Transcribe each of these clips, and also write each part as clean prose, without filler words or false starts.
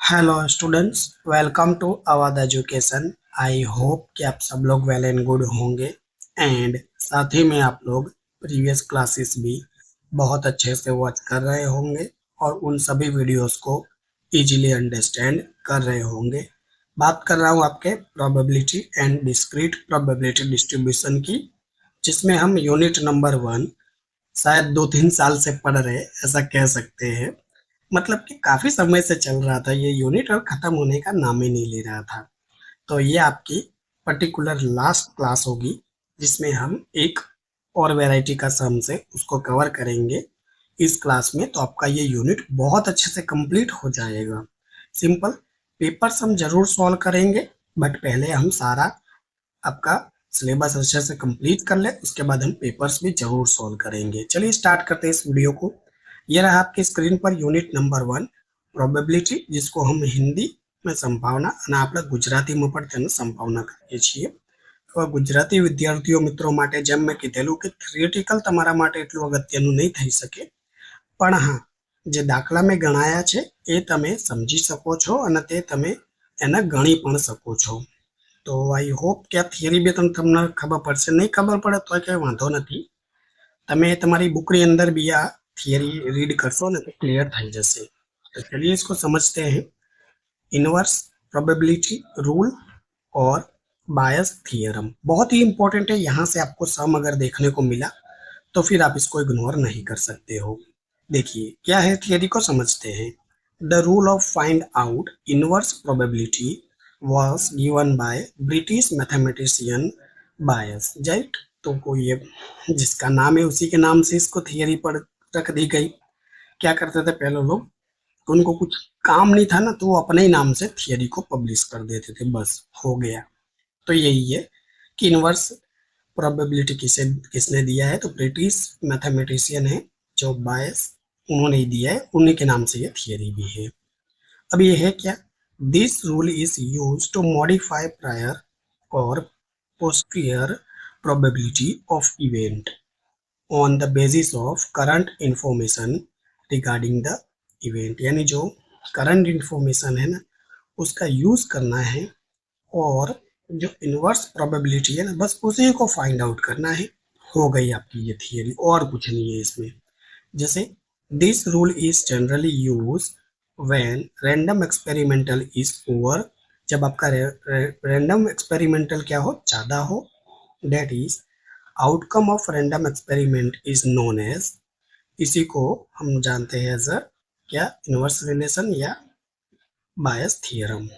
Hello students, welcome to Awadh education. I hope कि आप सब लोग वेल एंड गुड होंगे एंड साथ ही में आप लोग प्रीवियस क्लासेस भी बहुत अच्छे से वॉच कर रहे होंगे और उन सभी वीडियोस को इजीली अंडरस्टैंड कर रहे होंगे। बात कर रहा हूँ आपके probability and discrete probability distribution की, जिसमें हम यूनिट नंबर 1 शायद 2-3 साल से पढ़ रहे, ऐसा कह सकते हैं। मतलब कि काफी समय से चल रहा था ये यूनिट और खत्म होने का नाम ही नहीं ले रहा था। तो ये आपकी पर्टिकुलर लास्ट क्लास होगी, जिसमें हम एक और वैरायटी का सम से उसको कवर करेंगे इस क्लास में। तो आपका ये यूनिट बहुत अच्छे से कंप्लीट हो जाएगा। सिंपल पेपर्स हम जरूर सॉल्व करेंगे, बट पहले हम सारा आपका सिलेबस अच्छे से कंप्लीट कर ले, उसके बाद हम पेपर्स भी जरूर सॉल्व करेंगे। चलिए स्टार्ट करते हैं इस वीडियो को। ये रहा आपकी screen per unit number 1 probability, जिसको हम हिंदी में संभावना અને આપણે ગુજરાતીમાં પણ તેને સંભાવના કહીએ છીએ। હવે ગુજરાતી વિદ્યાર્થીઓ મિત્રો માટે જેમ મેં કીધેલું કે થિયરિટિકલ તમારા માટે એટલું અગત્યનું નહીં થઈ શકે, પણ હા, જે દાખલા મેં ગણાયા છે એ તમે સમજી શકો છો અને તે તમે એને ગણી પણ શકો છો। તો આઈ હોપ કે આ થિયરી બે તમને ખબર પડશે, નહીં ખબર પડે તો કંઈ વાંધો નથી, તમે તમારી बुकની अंदर भी आ थियरी रीड करशो ने तो क्लियर થઈ જશે। तो चलिए इसको समझते हैं। इनवर्स प्रोबेबिलिटी रूल और बायस थियरम बहुत ही इंपॉर्टेंट है। यहाँ से आपको सम अगर देखने को मिला तो फिर आप इसको इग्नोर नहीं कर सकते हो। देखिए क्या है, थियरी को समझते हैं। The rule of find out inverse probability was given by British mathematician bias, right. तो कोई ये जिसका नाम है उसी के नाम से इसको थियरी पर रख दी गई। क्या करते थे पहले लोग, उनको कुछ काम नहीं था ना, तो वो अपने ही नाम से थियरी को पब्लिश कर देते थे, बस हो गया। तो यही है कि इनवर्स प्रोबेबिलिटी किसने दिया है, तो ब्रिटिश मैथमेटिशियन है जो बायस, उन्होंने ही दिया है, उन्हीं के नाम से ये थियरी भी है। अब ये है क्या, this rule is use to modify prior और posterior probability of event on the basis of current information regarding the event. यानी जो करंट इंफॉर्मेशन है ना, उसका यूज करना है और जो इनवर्स प्रोबेबिलिटी है ना, बस उसी को फाइंड आउट करना है। हो गई आपकी ये थियरी, और कुछ नहीं है इसमें। जैसे this rule is generally use when random experimental is over, जब आपका रैंडम एक्सपेरिमेंटल क्या हो, ज्यादा हो। That is outcome of random experiment is known as, इसी को हम जानते हैं एज क्या, इनवर्स रिलेशन या Bayes theorem.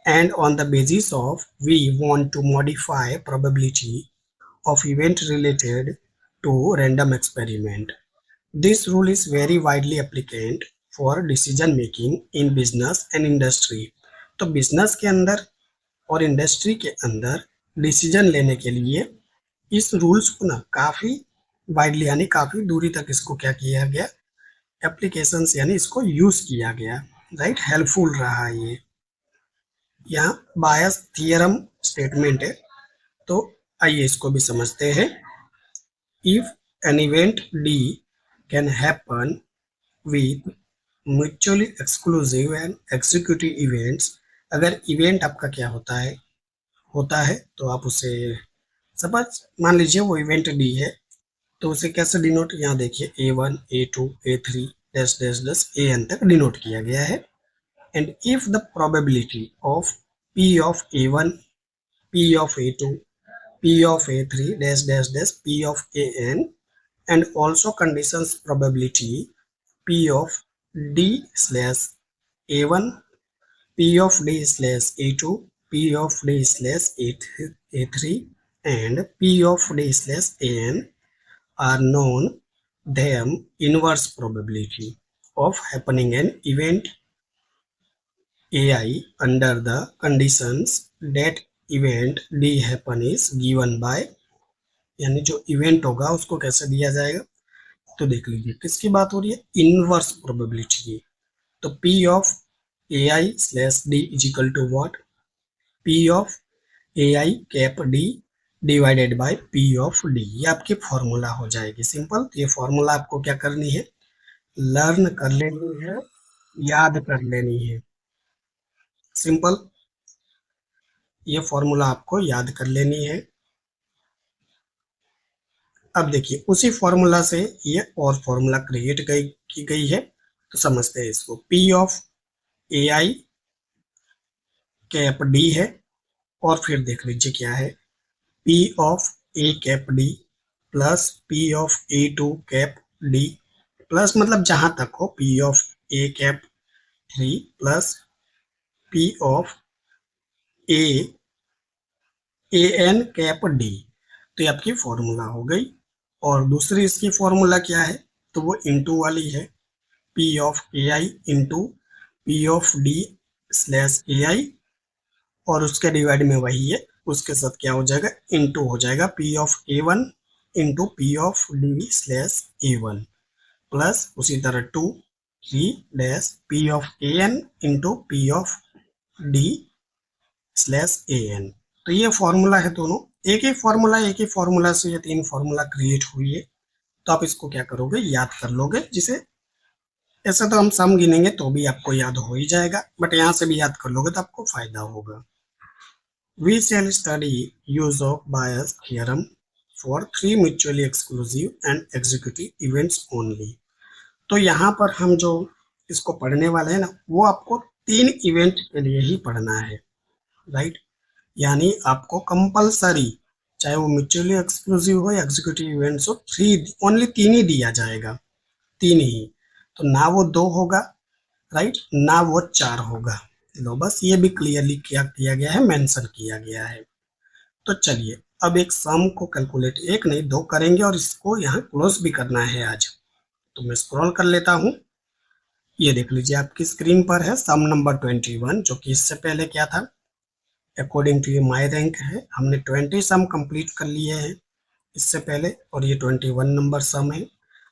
And on the basis of we want to modify probability of event related to random experiment. This rule is very widely applicable for decision making in business and industry. तो business के अंदर और industry के अंदर decision लेने के लिए इस रूल्स को ना काफी वाइडली यानी काफी दूरी तक इसको क्या किया गया, एप्लीकेशंस यानी इसको यूज किया गया, राइट। हेल्पफुल रहा ये। यहाँ बायस थियरम स्टेटमेंट है, तो आइए इसको भी समझते हैं। If an event D can happen with mutually exclusive and executive events, अगर इवेंट आपका क्या होता है तो आप उसे सपोज मान लीजिए वो इवेंट डी है, तो उसे कैसे डिनोट, यहाँ देखिए A1 A2 A3 dash dash dash AN तक डिनोट किया गया है। And if the probability of P of A1 P of A2 P of A3 dash dash dash P of AN and also conditions probability P of D slash A1 P of D slash A2 P of D slash A3 and P of D slash AN are known them inverse probability of happening an event AI under the conditions that event D happen is given by, यानी जो event होगा उसको कैसे दिया जाएगा, तो देख लीजिए किसकी बात हो रही है, इनवर्स प्रोबेबिलिटी की। तो P of A I slash D is equal to what, P of A I cap D divided by P of D, ये आपकी फॉर्मूला हो जाएगी सिंपल। तो ये फॉर्मूला आपको क्या करनी है, लर्न कर लेनी है, याद कर लेनी है। सिंपल, ये फॉर्मूला आपको याद कर लेनी है। अब देखिए उसी फॉर्मूला से ये और फॉर्मूला क्रिएट की गई है, तो समझते हैं इसको। P of A I cap D है, और फिर देख लीजिए क्या है, P of A cap D plus P of A two cap D plus, मतलब जहां तक हो, P of A cap three plus P of A A N cap D. तो ये आपकी फॉर्मूला हो गई। और दूसरी इसकी फॉर्मूला क्या है, तो वो इनटू वाली है, P of A I into P of D slash A I, और उसके डिवाइड में वही है, उसके साथ क्या हो जाएगा, इनटू हो जाएगा P of A one into P of D slash A one plus उसी तरह two three dash P of A N into P of D slash A N. तो ये फॉर्मूला है दोनों, एक ही फॉर्मूला से ये तीन फॉर्मूला क्रिएट हुई है। तो आप इसको क्या करोगे, याद कर लोगे, जिसे ऐसे तो हम सम गिनेंगे तो भी आपको याद हो ही जाएगा, बट यहाँ से भी याद कर लोगे तो आपको फायदा होगा। We shall study use of Bayes theorem for three mutually exclusive and executive events only। तो यहाँ पर हम जो इसको पढ़ने वाले हैं ना, वो आपको तीन इवेंट के लिए ही पढ़ना है, राइट। यानी आपको कंपलसरी, चाहे वो म्यूचुअली एक्सक्लूसिव हो या एग्जीक्यूटिव इवेंट्स हो, ओनली तीन ही दिया जाएगा, तीन ही। तो ना वो दो होगा, राइट, ना वो चार होगा। लो बस ये भी क्लियरली क्या किया गया है, मेंशन किया गया है। तो चलिए अब एक सम को कैलकुलेट, एक नहीं दो करेंगे, और इसको यहाँ क्लोज भी करना है आज। तो मैं स्क्रॉल कर लेता हूँ। ये देख लीजिए आपकी स्क्रीन पर है सम नंबर 21, जो कि इससे पहले क्या था, अकॉर्डिंग टू माई रैंक है, हमने 20 सम कंप्लीट कर लिए हैं इससे पहले, और ये 21 नंबर सम है।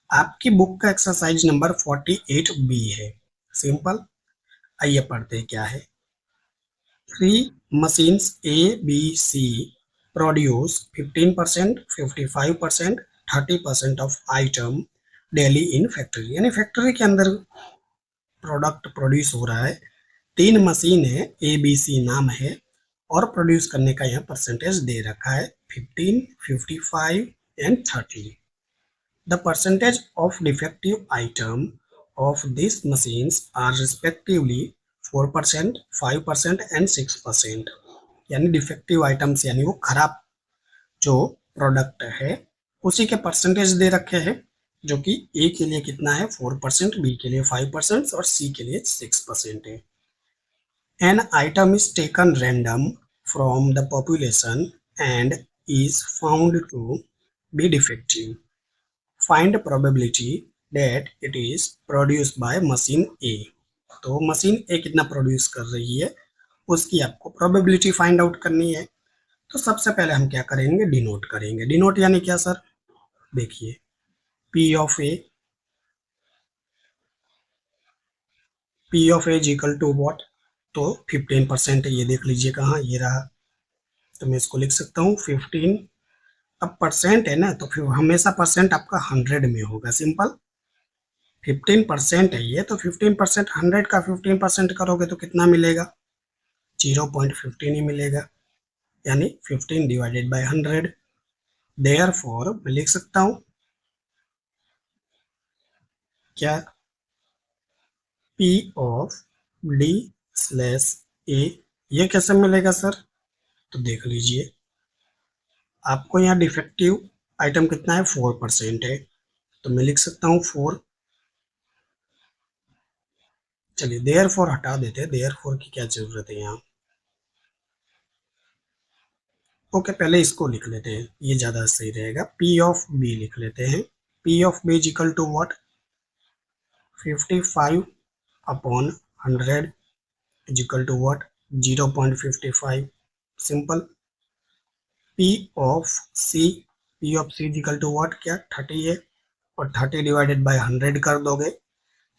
आपकी बुक का एक्सरसाइज नंबर 48B है। सिंपल, आइए पढ़ते हैं क्या है। Three machines A B C produce 15%, 55%, 30% of item daily in factory. यानी फैक्ट्री के अंदर प्रोडक्ट प्रोड्यूस हो रहा है, तीन मशीन है, ए बी सी नाम है, और प्रोड्यूस करने का यहाँ परसेंटेज दे रखा है 15, 55 and 30। The percentage of defective item of these machines are respectively 4%, 5% and 6%। यानी डिफेक्टिव आइटम्स यानी वो खराब जो प्रोडक्ट है उसी के परसेंटेज दे रखे हैं, जो कि ए के लिए कितना है 4%, बी के लिए 5% और सी के लिए 6% है। An item is taken random from the population and is found to be defective. Find probability that it is produced by machine A। तो मशीन ए कितना प्रोड्यूस कर रही है उसकी आपको प्रोबेबिलिटी फाइंड आउट करनी है। तो सबसे पहले हम क्या करेंगे, डिनोट करेंगे। डिनोट यानी क्या सर, देखिए P of A is equal to what, तो 15% है, ये देख लीजिए कहाँ, ये रहा। तो मैं इसको लिख सकता हूँ 15। अब परसेंट है ना, तो फिर हमेशा परसेंट आपका 100 में होगा। सिंपल, 15% है ये, तो 15% 100 का 15% करोगे तो कितना मिलेगा, 0.15 ही मिलेगा, यानी 15 डिवाइडेड बाय 100। देयरफॉर मैं लिख सकता हूं क्या, P of D slash A। ये कैसे मिलेगा सर, तो देख लीजिए आपको यहाँ डिफेक्टिव आइटम कितना है 4% है, तो मैं लिख सकता हूँ 4। चलिए देयरफॉर हटा देते हैं, देयरफॉर की क्या जरूरत है यहाँ। ओके, पहले इसको लिख लेते हैं, ये ज्यादा सही रहेगा। P ऑफ B लिख लेते हैं। P of B is equal to what, 55 upon 100 is equal to what, 0.55। Simple. P of C is equal to what, क्या 30 है, और 30 डिवाइडेड बाय 100 कर दोगे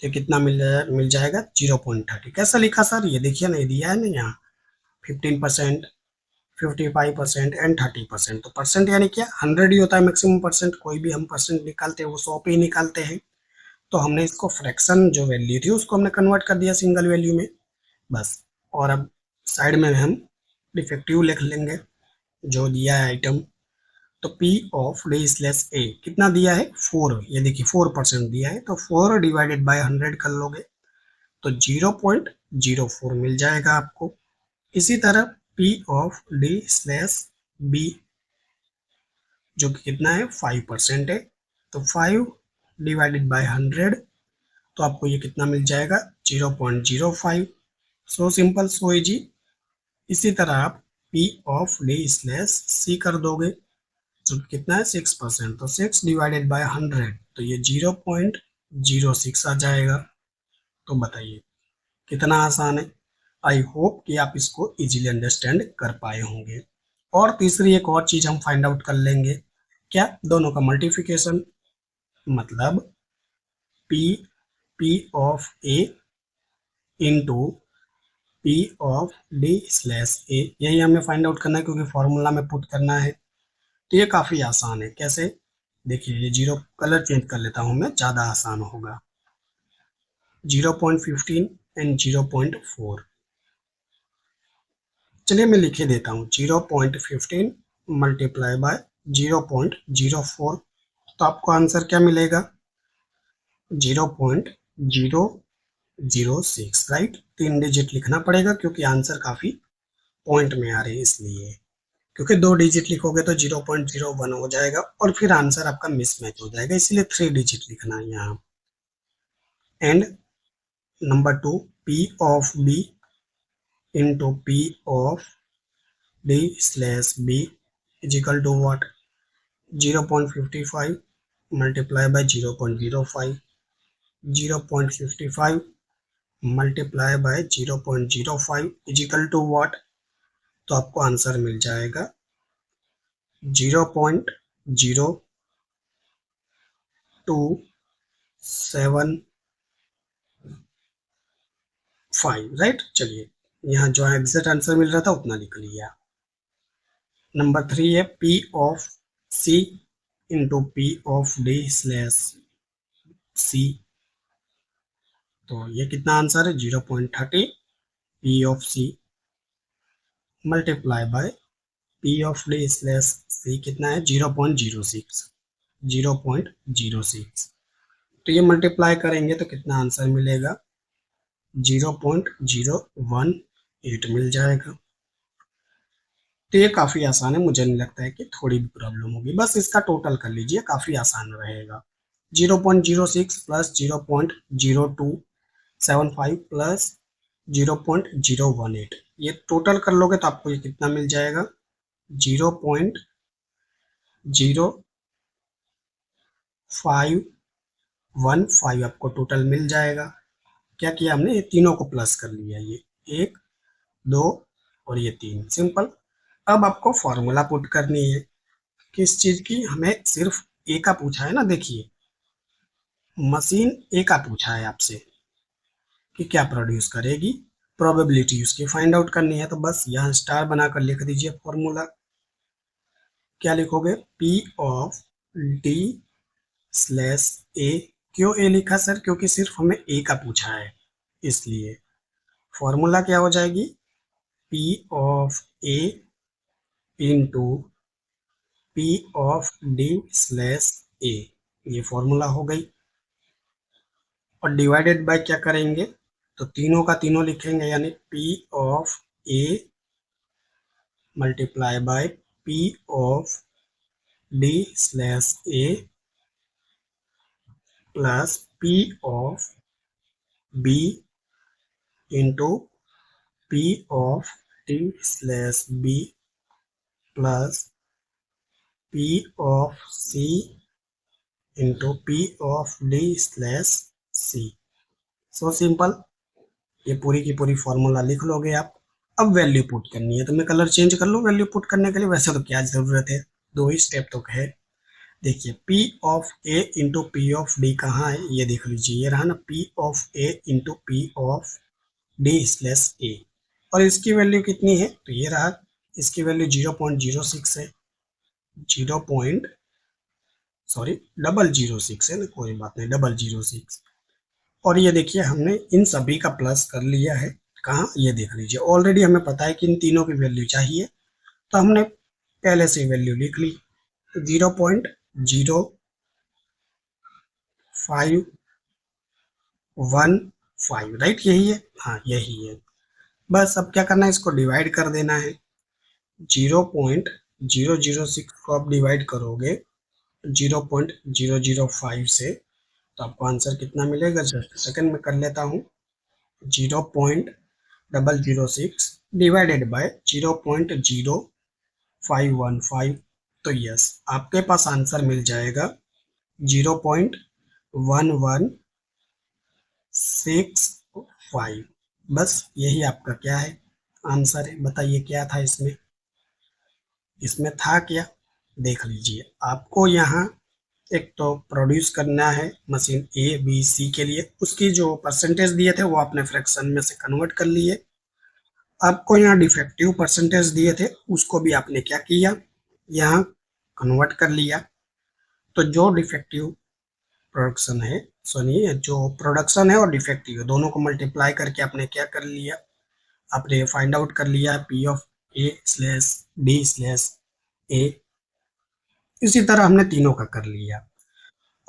तो कितना मिल जाएगा 0.30। कैसा लिखा सर, ये देखिए ना, ये दिया है ना यहाँ 15%, 55% एंड 30%। तो परसेंट यानी क्या 100 ही होता है मैक्सिमम परसेंट, कोई भी हम परसेंट निकालते हैं वो 100 पे ही निकालते हैं। तो हमने इसको फ्रैक्शन जो वैल्यू थी उसको हमने कन्वर्ट कर दिया सिंगल वैल्यू में, बस। और अब साइड में हम डिफेक्टिव लिख लेंगे जो दिया है आइटम। तो पी ऑफ डी स्लैश ए कितना दिया है 4, ये देखिए 4% दिया है, तो 4 डिवाइडेड बाय 100 कर लोगे तो 0.04 मिल जाएगा आपको। इसी तरह P of D slash B जो कि कितना है 5% है, तो 5 डिवाइडेड बाय 100 तो आपको ये कितना मिल जाएगा 0.05। So simple so easy. इसी तरह आप P of D slash C कर दोगे जो कितना है 6%, तो 6 डिवाइडेड बाय 100 तो ये 0.06 आ जाएगा। तो बताइए कितना आसान है। आई होप कि आप इसको इजीली अंडरस्टैंड कर पाए होंगे। और तीसरी एक और चीज हम फाइंड आउट कर लेंगे, क्या दोनों का मल्टीप्लिकेशन, मतलब P P of A into P of D slash ए, यही हमें फाइंड आउट करना है क्योंकि फॉर्मूला में पुट करना है। तो ये काफी आसान है। कैसे, देखिए ये जीरो कलर चेंज कर लेता हूं मैं, ज्यादा आसान होगा। 0.15 एंड 0.4, चलिए मैं लिखे देता हूँ 0.15 मल्टीप्लाई बाय 0.04, तो आपको आंसर क्या मिलेगा 0.006, राइट। 3 डिजिट लिखना पड़ेगा क्योंकि आंसर काफी पॉइंट में आ रहे हैं इसलिए, क्योंकि 2 डिजिट लिखोगे तो 0.01 हो जाएगा और फिर आंसर आपका मिसमैच हो जाएगा, इसीलिए 3 डिजिट लिखना है यहाँ। And number 2 P of B into P of D slash B is equal to what 0.55 multiply by 0.05, 0.55 multiply by 0.05 is equal to what, तो आपको आंसर मिल जाएगा 0.0275, राइट। चलिए यहाँ जो एग्जैक्ट आंसर मिल रहा था उतना लिख लिया। नंबर 3 है P of C into P of D slash C, तो ये कितना आंसर है 0.30 P of C multiply by P of D slash C कितना है 0.06, 0.06, तो ये मल्टीप्लाई करेंगे तो कितना आंसर मिलेगा 0.018 मिल जाएगा। तो ये काफी आसान है, मुझे नहीं लगता है कि थोड़ी भी प्रॉब्लम होगी, बस इसका टोटल कर लीजिए काफी आसान रहेगा। 0.06 प्लस 0.0275 प्लस 0.018, ये टोटल कर लोगे तो आपको ये कितना मिल जाएगा 0.0515 आपको टोटल मिल जाएगा। क्या किया हमने, ये तीनों को प्लस कर लिया, ये 1 2 और ये 3, सिंपल। अब आपको फॉर्मूला पुट करनी है किस चीज की, हमें सिर्फ ए का पूछा है ना, देखिए मशीन ए का पूछा है आपसे कि क्या प्रोड्यूस करेगी, प्रोबेबिलिटी उसकी फाइंड आउट करनी है, तो बस यहाँ स्टार बनाकर लिख दीजिए फॉर्मूला। क्या लिखोगे पी ऑफ डी स्लैश ए, क्यों ए लिखा सर, क्योंकि सिर्फ हमें ए का पूछा है इसलिए। फॉर्मूला क्या हो जाएगी P of A into P of D slash ए, ये फॉर्मूला हो गई। और डिवाइडेड बाय क्या करेंगे, तो तीनों का तीनों लिखेंगे, यानी P of A multiply by P of D slash A plus P of B into P of D slash B plus P of C into P of D slash C. So simple, ये पूरी की पूरी formula लिख लोगे आप। अब value put करनी है, तो मैं कलर चेंज कर लूँ वैल्यू पुट करने के लिए, वैसे तो क्या जरूरत है, 2 ही स्टेप तो है। देखिए P of A into P of D कहाँ है, ये देख लीजिए, ये रहा ना P of A into P of D slash ए, और इसकी वैल्यू कितनी है, तो ये रहा, इसकी वैल्यू 0.06 है, 0 पॉइंट सॉरी 006 है ना, कोई बात नहीं 006। और ये देखिए हमने इन सभी का प्लस कर लिया है, कहाँ, ये देख लीजिए। ऑलरेडी हमें पता है कि इन तीनों की वैल्यू चाहिए, तो हमने पहले से वैल्यू लिख ली। तो 0.0515, राइट, यही है, हाँ यही है। बस अब क्या करना है, इसको डिवाइड कर देना है। 0.006 को आप डिवाइड करोगे 0.005 से, तो आपको आंसर कितना मिलेगा, जस्ट सेकंड में कर लेता हूँ। 0.006 डिवाइडेड बाय 0.0515, तो यस आपके पास आंसर मिल जाएगा 0.1165। बस यही आपका क्या है, आंसर है। बताइए क्या था इसमें, इसमें था क्या, देख लीजिए। आपको यहाँ एक तो प्रोड्यूस करना है मशीन ए बी सी के लिए, उसकी जो परसेंटेज दिए थे वो आपने फ्रैक्शन में से कन्वर्ट कर लिए। आपको यहाँ डिफेक्टिव परसेंटेज दिए थे, उसको भी आपने क्या किया, यहाँ कन्वर्ट कर लिया। तो जो डिफेक्टिव प्रोडक्शन है, सुनिए, जो प्रोडक्शन है और डिफेक्टिव है, दोनों को मल्टीप्लाई करके आपने क्या कर लिया, आपने फाइंड आउट कर लिया P of A slash D slash ए। इसी तरह हमने तीनों का कर लिया,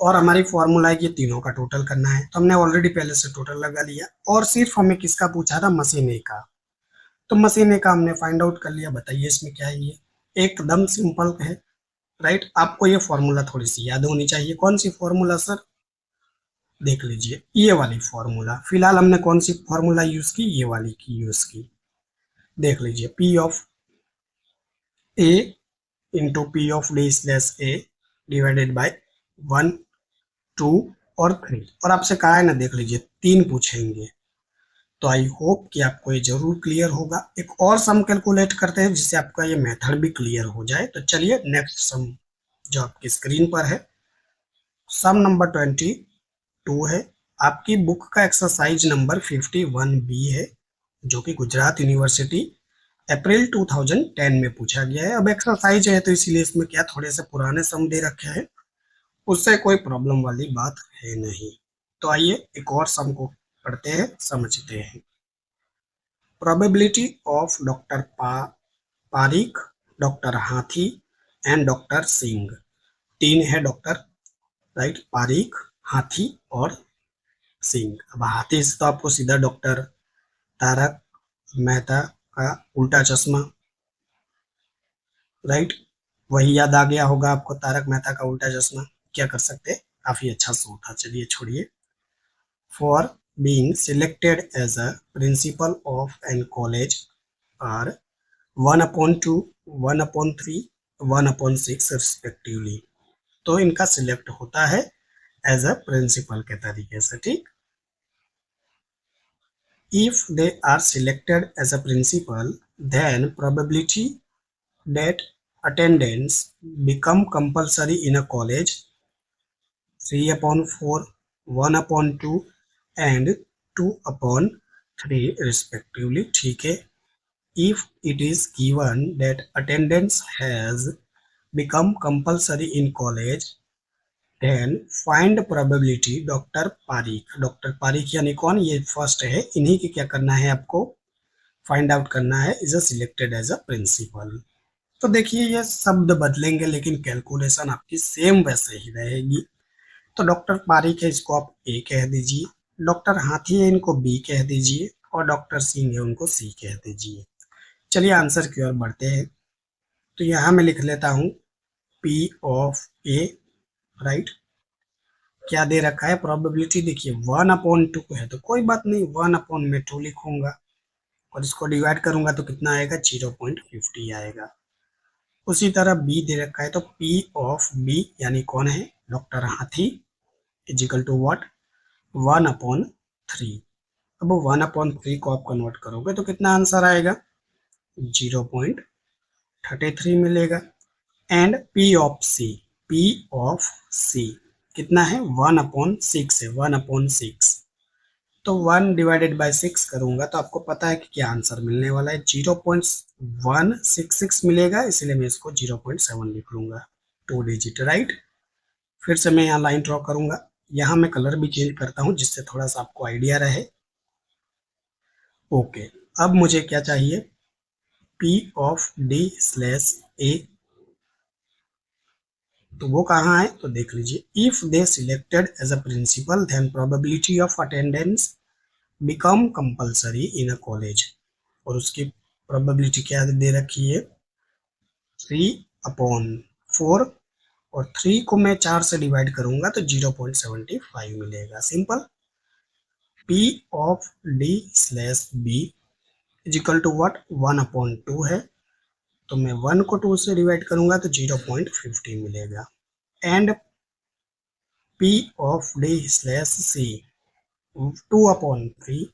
और हमारी फॉर्मूला है कि तीनों का टोटल करना है, तो हमने ऑलरेडी पहले से टोटल लगा लिया। और सिर्फ हमें किसका पूछा था, मशीन ए का, तो मशीन ए का हमने फाइंड आउट कर लिया। बताइए इसमें क्या है, ये एकदम सिंपल है, राइट। आपको ये फॉर्मूला थोड़ी सी याद होनी चाहिए। कौन सी फॉर्मूला सर, देख लीजिए, ये वाली फॉर्मूला। फिलहाल हमने कौन सी फॉर्मूला यूज की, ये वाली की यूज की। देख लीजिए, P of A into P of D slash A divided by 1, 2 और 3। और आपसे कहा है ना, देख लीजिए, 3 पूछेंगे। तो आई होप कि आपको ये जरूर क्लियर होगा। एक और सम कैलकुलेट करते हैं जिससे आपका ये मेथड भी क्लियर हो जाए। तो चलिए नेक्स्ट सम जो आपकी स्क्रीन पर है, सम नंबर 22 है। आपकी बुक का एक्सरसाइज नंबर 51B है, जो कि गुजरात यूनिवर्सिटी अप्रैल 2010 में पूछा गया है। अब एक्सरसाइज है तो इसीलिए इसमें क्या थोड़े से पुराने सम दे रखे हैं, उससे कोई प्रॉब्लम वाली बात है नहीं। तो आइए एक और सम को पढ़ते हैं, समझते हैं। Probability of doctor Pareek, doctor Hathi and doctor Singh. 3 है डॉक्टर, राइट, पारिक, हाथी और सिंह। अब हाथी से तो आपको सीधा डॉक्टर तारक मेहता का उल्टा चश्मा, राइट, वही याद आ गया होगा आपको, तारक मेहता का उल्टा चश्मा। क्या कर सकते हैं, काफी अच्छा शो था, चलिए छोड़िए। For being selected as a principal of an college are 1/2, 1/3, 1/6 respectively. तो इनका सिलेक्ट होता है एज अ प्रिंसिपल के तरीके से, ठीक। If they are selected as a principal, then probability that attendance become compulsory in a college 3/4, 1/2 and 2/3 respectively, ठीक है। If it is given that attendance has become compulsory in college, then find probability doctor Pareek यानी कौन, ये first है, इन्हीं की क्या करना है आपको, फाइंड आउट करना है, is a selected as a principal. तो देखिए ये शब्द बदलेंगे लेकिन कैलकुलेशन आपकी सेम वैसे ही रहेगी। तो डॉक्टर पारिक है, इसको आप ए कह दीजिए। डॉक्टर हाथी है, इनको बी कह दीजिए। और डॉक्टर सिंह है, उनको सी कह दीजिए। चलिए आंसर की ओर बढ़ते हैं। तो यहाँ मैं लिख लेता हूँ पी ऑफ ए, राइट। क्या दे रखा है, प्रोबेबिलिटी देखिए 1/2 है, तो कोई बात नहीं, 1/2 लिखूंगा और इसको डिवाइड करूंगा तो कितना आएगा, 0.50 आएगा। उसी तरह बी दे रखा है, तो पी ऑफ बी यानी कौन है, डॉक्टर हाथी, इजिकल टू व्हाट, 1/3। अब 1/3 को आप कन्वर्ट करोगे तो कितना आंसर आएगा, 0.33 मिलेगा। एंड पी ऑफ सी कितना है, 1/6 है, 1/6। तो 1/6 करूंगा तो आपको पता है कि क्या आंसर मिलने वाला है, 0.166 मिलेगा, इसलिए मैं इसको 0.7 लिख लूंगा, 2 डिजिट, राइट। फिर से मैं यहाँ लाइन ड्रॉ करूंगा। यहाँ मैं कलर भी चेंज करता हूँ जिससे थोड़ा सा आपको आइडिया रहे। ओके, अब मुझे क्या चाहिए, P of D slash A, तो वो कहाँ है तो देख लीजिए, if they selected as a principal then probability of attendance become compulsory in a college, और उसकी प्रोबेबिलिटी क्या दे रखी है, 3/4, और 3 को मैं 4 से डिवाइड करूंगा तो 0.75 मिलेगा। Simple. P of D slash B is equal to what, 1/2 है, तो मैं 1 को 2 से डिवाइड करूंगा तो 0.50 मिलेगा। And P of D slash C 2/3,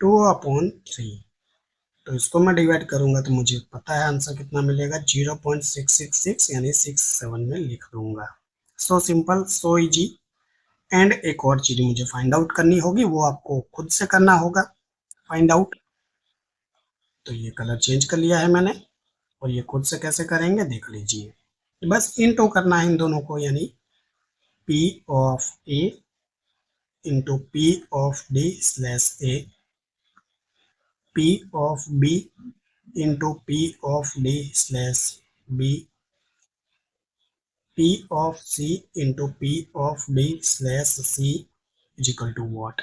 2/3, तो इसको मैं डिवाइड करूंगा तो मुझे पता है आंसर कितना मिलेगा, 0.666, यानी 67 में लिख दूंगा। सो सिंपल, सो इजी। एंड एक और चीज मुझे फाइंड आउट करनी होगी, वो आपको खुद से करना होगा फाइंड आउट। तो ये कलर चेंज कर लिया है मैंने, और ये खुद से कैसे करेंगे देख लीजिए। बस इनटू करना है इन दोनों को, यानी P of A into P of D slash A, P of B into P of D slash B, P of C into P of D slash C is equal to what,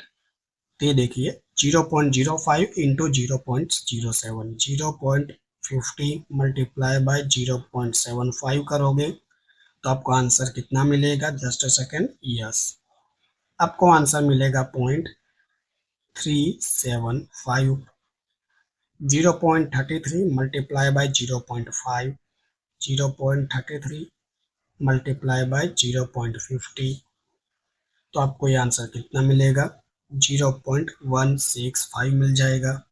तो ये देखिए 0.05 into 0.07, 0.50 multiply by 0.75 करोगे तो आपको answer कितना मिलेगा, just a second, yes, आपको answer मिलेगा 0.375, 0.33 मल्टीप्लाई बाय 0.5, 0.33 मल्टीप्लाई बाय 0.50, तो आपको ये आंसर कितना मिलेगा, 0.165 मिल जाएगा।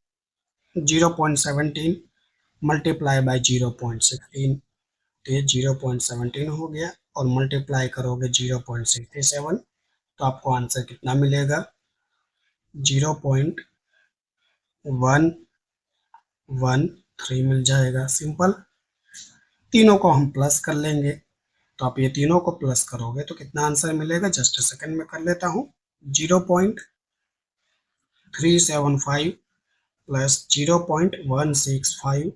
0.17 मल्टीप्लाई बाय 0.16, तो ये 0.17 हो गया, और मल्टीप्लाई करोगे 0.67 तो आपको आंसर कितना मिलेगा, 0.113 मिल जाएगा। सिंपल। तीनों को हम प्लस कर लेंगे, तो आप ये तीनों को प्लस करोगे तो कितना आंसर मिलेगा, जस्ट सेकंड में कर लेता हूँ। 0.375 प्लस 0.165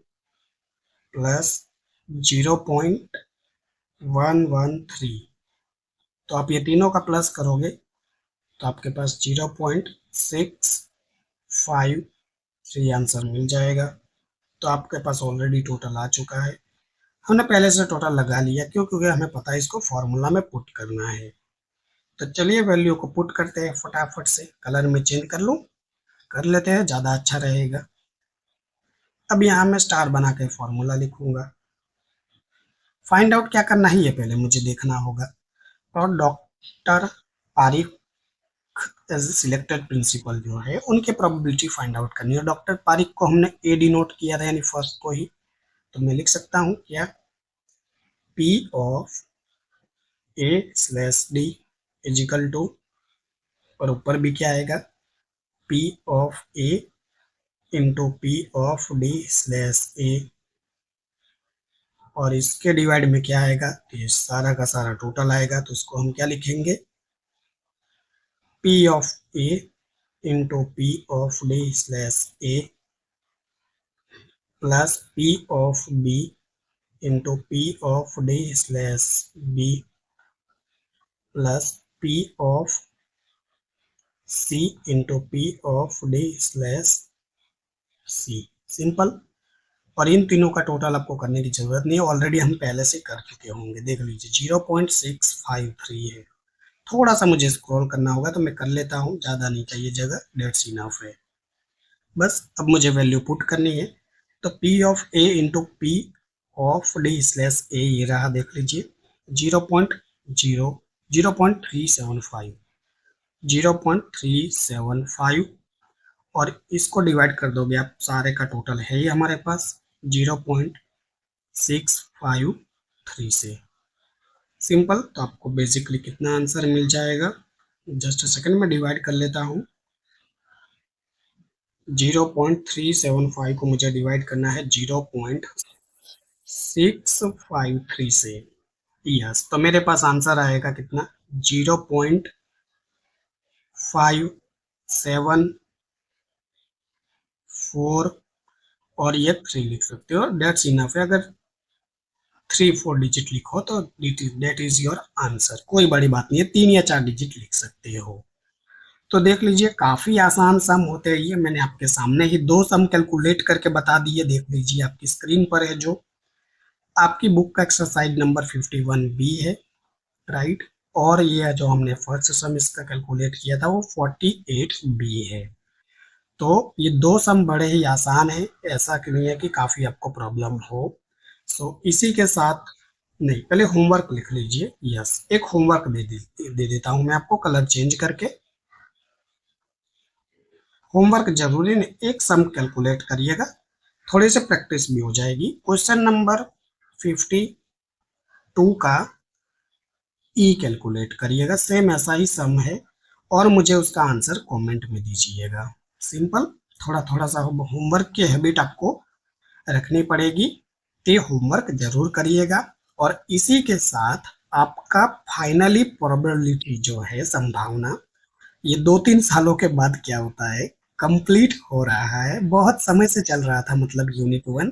प्लस 0.113, तो आप ये तीनों का प्लस करोगे तो आपके पास 0.653 आंसर मिल जाएगा। तो आपके पास ऑलरेडी टोटल आ चुका है, हमने पहले से टोटल लगा लिया, क्यों, क्योंकि हमें पता है इसको फॉर्मूला में पुट करना है। तो चलिए वैल्यू को पुट करते हैं फटाफट से, कलर में चेंज कर लूँ, कर लेते हैं, ज़्यादा अच्छा रहेगा। अब यहाँ मैं स्टार बना के फॉर्मूला लिखूंगा। फाइंड आउट क्या करना है ये पहले मुझे देखना होगा, और doctor Parikh as selected principal जो है उनके प्रोबेबिलिटी फाइंड आउट करनी है। डॉक्टर पारिक को हमने ए डिनोट किया था, यानी फर्स्ट को ही, तो मैं लिख सकता हूँ क्या, P of A slash D is equal to, और ऊपर भी क्या आएगा, P of A into P of D slash A, और इसके डिवाइड में क्या आएगा, ये सारा का सारा टोटल आएगा, तो इसको हम क्या लिखेंगे, P of A into P of D slash A plus P of B into P of D slash B plus P of C into P of D slash C। Simple. और इन तीनों का total आपको करने की जरूरत नहीं है, already हम पहले से कर चुके होंगे, देख लीजिए 0.653 है। थोड़ा सा मुझे स्क्रॉल करना होगा तो मैं कर लेता हूँ, ज़्यादा नहीं चाहिए जगह, डेट्स इनफ है। बस अब मुझे वैल्यू पुट करनी है, तो P of A into P of D slash A ये रहा, देख लीजिए 0.0 0.375, 0.375, और इसको डिवाइड कर दोगे आप, सारे का टोटल है ही हमारे पास 0.653 से। सिंपल। तो आपको बेसिकली कितना आंसर मिल जाएगा, जस्ट सेकंड में डिवाइड कर लेता हूँ। 0.375 को मुझे डिवाइड करना है 0.653 से, यस, तो मेरे पास आंसर आएगा कितना, 0.57 4 और ये 3 लिख सकते हो, दैट्स इनफ है। अगर 3-4 डिजिट लिखो तो दैट इज योर आंसर, कोई बड़ी बात नहीं है, 3 या 4 डिजिट लिख सकते हो। तो देख लीजिए, काफी आसान सम होते हैं ये। मैंने आपके सामने ही 2 सम कैलकुलेट करके बता दिए, देख लीजिए आपकी स्क्रीन पर है, जो आपकी बुक का एक्सरसाइज नंबर 51B है, राइट। और ये जो हमने फर्स्ट सम इसका कैलकुलेट किया था वो 48B है। तो ये 2 सम बड़े ही आसान है, ऐसा नहीं है कि काफी आपको प्रॉब्लम हो। सो इसी के साथ, नहीं, पहले होमवर्क लिख लीजिए। यस, एक होमवर्क दे देता हूं मैं आपको कलर चेंज करके। होमवर्क जरूरी नहीं, एक सम कैलकुलेट करिएगा, थोड़ी सी प्रैक्टिस भी हो जाएगी। क्वेश्चन नंबर 52 का ई कैलकुलेट करिएगा, सेम ऐसा ही सम है, और मुझे उसका आंसर कमेंट में दीजिएगा। सिंपल, थोड़ा थोड़ा सा होमवर्क की हैबिट आपको रखनी पड़ेगी, ये होमवर्क जरूर करिएगा। और इसी के साथ आपका फाइनली प्रोबेबिलिटी जो है, संभावना, ये 2-3 सालों के बाद क्या होता है, कंप्लीट हो रहा है। बहुत समय से चल रहा था, मतलब यूनिट 1।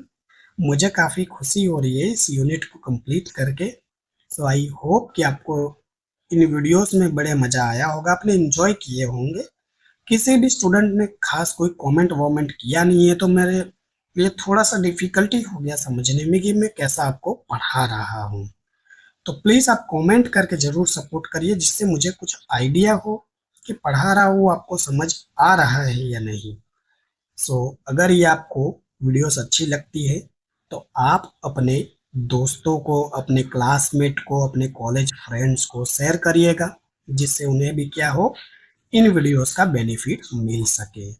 मुझे काफी खुशी हो रही है इस यूनिट को कंप्लीट करके। सो आई होप कि आपको इन वीडियोस में बड़े मजा आया होगा, आपने एंजॉय किए होंगे। किसी भी स्टूडेंट ने खास कोई कमेंट वोमेंट किया नहीं है, तो मेरे लिए थोड़ा सा डिफिकल्टी हो गया समझने में कि मैं कैसा आपको पढ़ा रहा हूँ। तो प्लीज आप कमेंट करके जरूर सपोर्ट करिए, जिससे मुझे कुछ आइडिया हो कि पढ़ा रहा हूँ आपको समझ आ रहा है या नहीं। सो अगर ये आपको वीडियोस अच्छी लगती है तो आप अपने दोस्तों को, अपने क्लासमेट को, अपने कॉलेज फ्रेंड्स को शेयर करिएगा, जिससे उन्हें भी क्या हो, इन वीडियोस का बेनिफिट मिल सके।